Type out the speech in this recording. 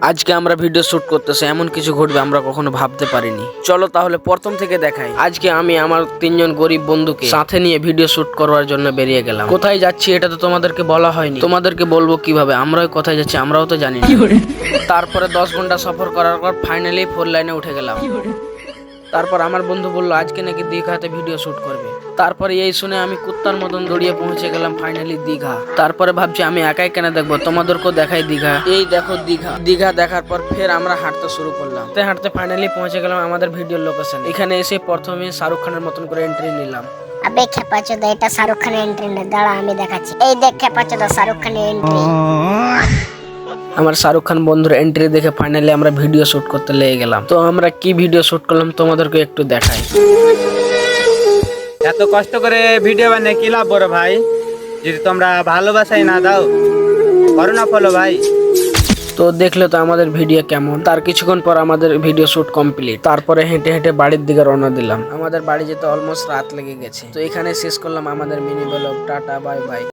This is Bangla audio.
আজকে আমরা ভিডিও শুট করতেছি, এমন কিছু ঘটবে আমরা কখনো ভাবতে পারিনি। চলো তাহলে প্রথম থেকে দেখাই। আজকে আমি আমার তিনজন গরিব বন্ধুকে সাথে নিয়ে ভিডিও শুট করার জন্য বেরিয়ে গেলাম। কোথায় যাচ্ছি এটা তো তোমাদেরকে বলা হয়নি, তোমাদেরকে বলবো কিভাবে, আমরাও কোথায় যাচ্ছি আমরাও তো জানি না। তারপরে 10 ঘন্টা সফর করার পর ফাইনালি 4 লাইনে উঠে গেলাম। তারপর আমার বন্ধু বললো আজকে নাকি দীঘাতে ভিডিও শুট করবে। তারপরে এই শুনে আমি কুত্তার মতন দৌড়িয়ে পৌঁছে গেলাম ফাইনালি দীঘা। তারপরে ভাবছি আমি একাই কেন দেখবো, তোমাদেরকেও দেখাই দীঘা। এই দেখো দীঘা। দীঘা দেখার পর ফের আমরা হাঁটতে শুরু করলাম। হাঁটতে ফাইনালি পৌঁছে গেলাম আমাদের ভিডিওর লোকেশন। এখানে এসে প্রথমে শাহরুখ খানের মতন করে এন্ট্রি নিলাম। আবে খেপাচোদা, এটা শাহরুখ খানের এন্ট্রি না, দাঁড়া আমি দেখাচ্ছি। এই দেখ খেপাচোদা, শাহরুখ খানের এন্ট্রি। আমার শাহরুখ খান বন্ধুর এন্ট্রি দেখে ফাইনালি আমরা ভিডিও শুট করতে লেগে গেলাম। তো আমরা কি ভিডিও শুট করলাম তোমাদেরকে একটু দেখাই। এত কষ্ট করে ভিডিও বানিয়ে কি লাভ বড় ভাই, যদি তোমরা ভালোবাসাই না দাও, করো না ফলো ভাই। তো দেখলে তো আমাদের ভিডিও কেমন। তার কিছুক্ষণ পর আমাদের ভিডিও শুট কমপ্লিট। তারপরে হেঁটে হেঁটে বাড়ির দিকে রওনা দিলাম। আমাদের বাড়ি যেতে অলমোস্ট রাত লেগে গেছে। তো এখানে শেষ করলাম আমাদের mini blog. Tata bye bye.